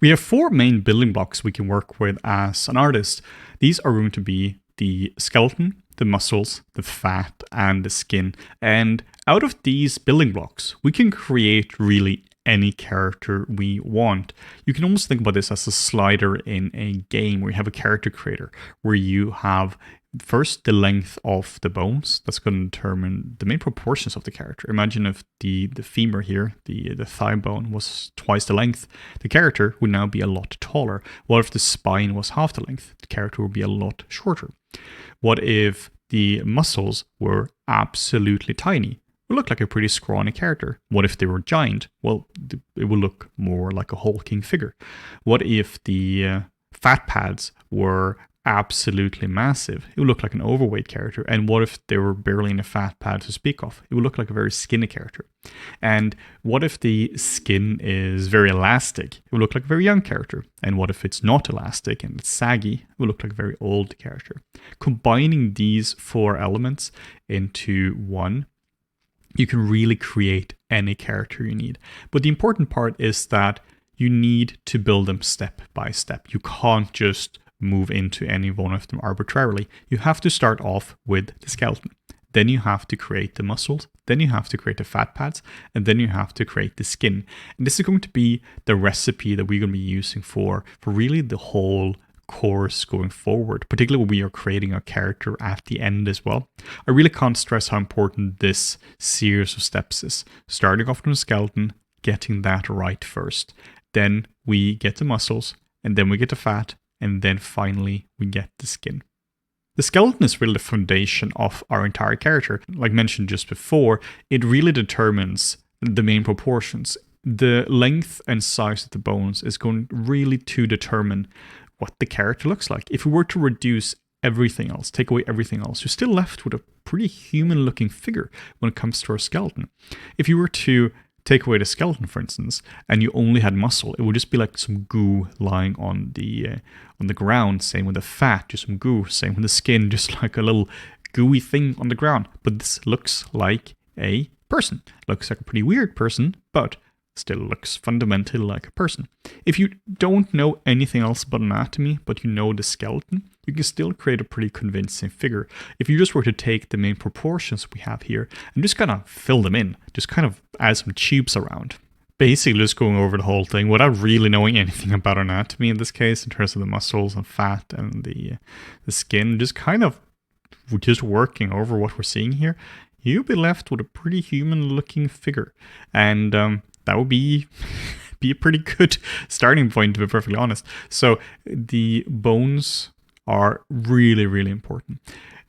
We have four main building blocks we can work with as an artist. These are going to be the skeleton, the muscles, the fat, and the skin. And out of these building blocks, we can create really any character we want. You can almost think about this as a slider in a game where you have a character creator, where you have first the length of the bones. That's going to determine the main proportions of the character. Imagine if the femur here, the thigh bone, was twice the length. The character would now be a lot taller. What if the spine was half the length? The character would be a lot shorter. What if the muscles were absolutely tiny? It would look like a pretty scrawny character. What if they were giant? Well, it would look more like a hulking figure. What if the fat pads were absolutely massive? It would look like an overweight character. And what if they were barely in a fat pad to speak of? It would look like a very skinny character. And what if the skin is very elastic? It would look like a very young character. And what if it's not elastic and it's saggy? It would look like a very old character. Combining these four elements into one, you can really create any character you need. But the important part is that you need to build them step by step. You can't just move into any one of them arbitrarily. You have to start off with the skeleton. Then you have to create the muscles. Then you have to create the fat pads. And then you have to create the skin. And this is going to be the recipe that we're going to be using for really the whole course going forward, particularly when we are creating a character at the end as well. I really can't stress how important this series of steps is. Starting off from the skeleton, getting that right first. Then we get the muscles, and then we get the fat, and then finally we get the skin. The skeleton is really the foundation of our entire character. Like mentioned just before, it really determines the main proportions. The length and size of the bones is going really to determine what the character looks like. If we were to reduce everything else, take away everything else, you're still left with a pretty human looking figure when it comes to our skeleton. If you were to take away the skeleton, for instance, and you only had muscle, it would just be like some goo lying on the ground. Same with the fat, just some goo. Same with the skin, just like a little gooey thing on the ground. But this looks like a person. Looks like a pretty weird person, but still looks fundamentally like a person. If you don't know anything else about anatomy, but you know the skeleton, you can still create a pretty convincing figure. If you just were to take the main proportions we have here and just kind of fill them in, just kind of add some tubes around. Basically just going over the whole thing without really knowing anything about anatomy in this case, in terms of the muscles and fat and the skin, just kind of just working over what we're seeing here, you'll be left with a pretty human looking figure. And that would be a pretty good starting point, to be perfectly honest. So the bones are really, really important.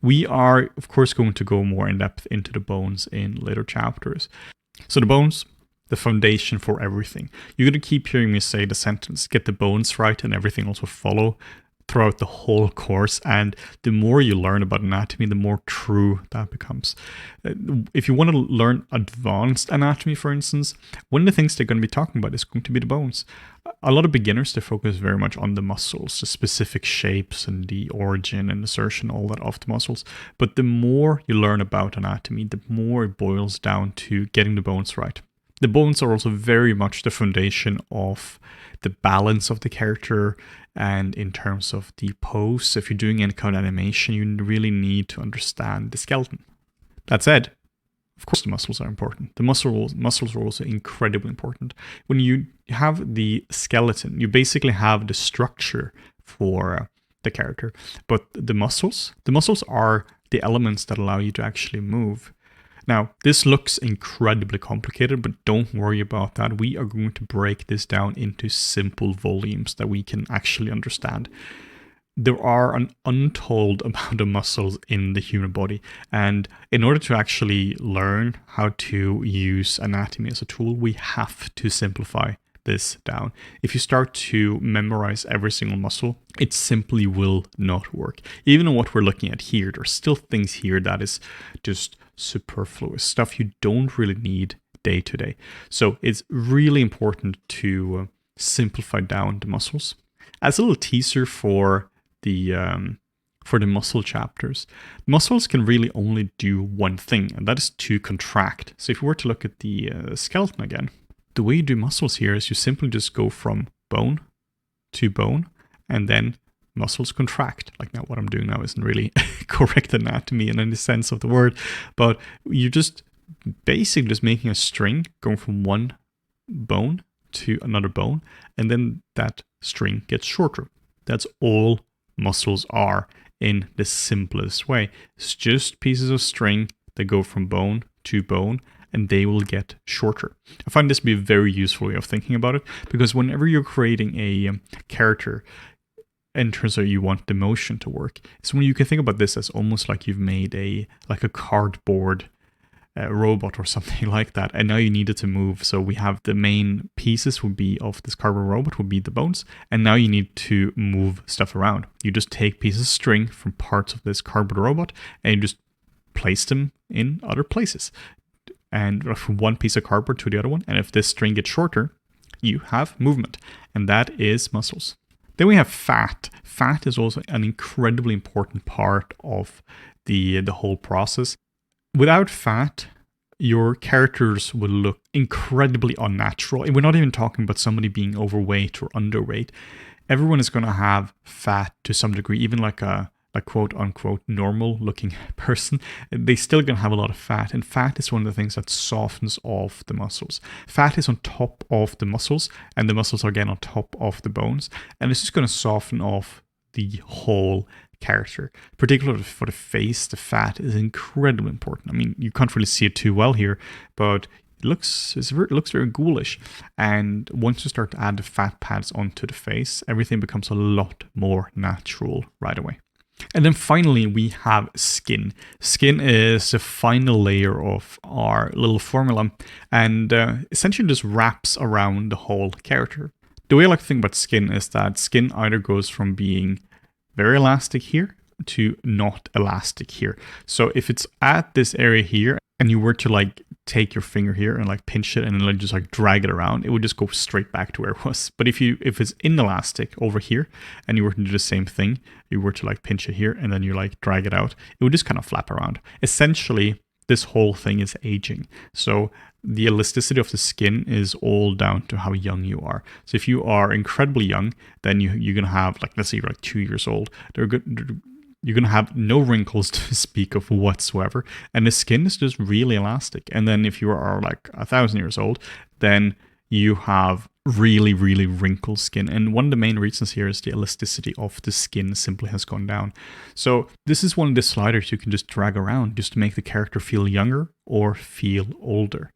We are, of course, going to go more in depth into the bones in later chapters. So the bones, the foundation for everything. You're going to keep hearing me say the sentence, get the bones right and everything else will follow, throughout the whole course. And the more you learn about anatomy, the more true that becomes. If you want to learn advanced anatomy, for instance, one of the things they're going to be talking about is going to be the bones. A lot of beginners, they focus very much on the muscles, the specific shapes and the origin and insertion, all that of the muscles. But the more you learn about anatomy, the more it boils down to getting the bones right. The bones are also very much the foundation of the balance of the character, and in terms of the pose. If you're doing any kind of animation, you really need to understand the skeleton. That said, of course the muscles are important. The muscles are also incredibly important. When you have the skeleton, you basically have the structure for the character, but the muscles are the elements that allow you to actually move. Now, this looks incredibly complicated, but don't worry about that. We are going to break this down into simple volumes that we can actually understand. There are an untold amount of muscles in the human body, and in order to actually learn how to use anatomy as a tool, we have to simplify this down. If you start to memorize every single muscle, it simply will not work. Even in what we're looking at here, there's still things here that is just superfluous stuff you don't really need day to day. So it's really important to simplify down the muscles. As a little teaser for the muscle chapters, muscles can really only do one thing, and that is to contract. So if we were to look at the skeleton again, the way you do muscles here is you simply just go from bone to bone, and then muscles contract. Like, now what I'm doing now isn't really correct anatomy in any sense of the word, but you're just basically just making a string going from one bone to another bone, and then that string gets shorter. That's all muscles are in the simplest way. It's just pieces of string that go from bone to bone, and they will get shorter. I find this to be a very useful way of thinking about it, because whenever you're creating a character in terms of you want the motion to work, it's when you can think about this as almost like you've made a cardboard robot or something like that, and now you need it to move. So we have the main pieces would be of this cardboard robot would be the bones, and now you need to move stuff around. You just take pieces of string from parts of this cardboard robot and you just place them in other places, and from one piece of cardboard to the other one. And if this string gets shorter, you have movement, and that is muscles. Then we have fat. Fat is also an incredibly important part of the whole process. Without fat, your characters will look incredibly unnatural. And we're not even talking about somebody being overweight or underweight. Everyone is going to have fat to some degree, even like a quote unquote normal looking person. They still going to have a lot of fat. And fat is one of the things that softens off the muscles. Fat is on top of the muscles, and the muscles are again on top of the bones. And it's just going to soften off the whole character. Particularly for the face, the fat is incredibly important. I mean, you can't really see it too well here, but it looks very ghoulish. And once you start to add the fat pads onto the face, everything becomes a lot more natural right away. And then finally, we have skin. Skin is the final layer of our little formula, and essentially just wraps around the whole character. The way I like to think about skin is that skin either goes from being very elastic here to not elastic here. So if it's at this area here and you were to like take your finger here and like pinch it and then just like drag it around, it would just go straight back to where it was. But if it's inelastic over here and you were to do the same thing, you were to like pinch it here and then you like drag it out, it would just kind of flap around. Essentially, this whole thing is aging. So the elasticity of the skin is all down to how young you are. So if you are incredibly young, then you're going to have, like, let's say you're like 2 years old, you're going to have no wrinkles to speak of whatsoever. And the skin is just really elastic. And then if you are like 1,000 years old, then you have really, really wrinkled skin. And one of the main reasons here is the elasticity of the skin simply has gone down. So this is one of the sliders you can just drag around just to make the character feel younger or feel older.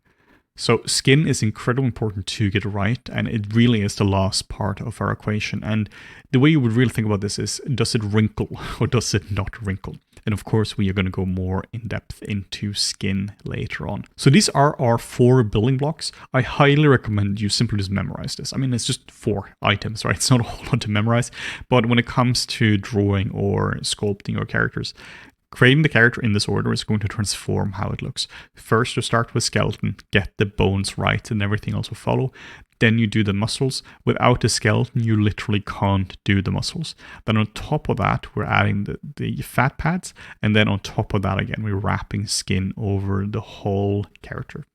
So skin is incredibly important to get right, and it really is the last part of our equation. And the way you would really think about this is, does it wrinkle or does it not wrinkle? And of course, we are going to go more in depth into skin later on. So these are our 4 building blocks. I highly recommend you simply just memorize this. I mean, it's just 4 items, right? It's not a whole lot to memorize. But when it comes to drawing or sculpting your characters, creating the character in this order is going to transform how it looks. First, you start with skeleton, get the bones right, and everything else will follow. Then you do the muscles. Without the skeleton, you literally can't do the muscles. Then on top of that, we're adding the fat pads. And then on top of that, again, we're wrapping skin over the whole character.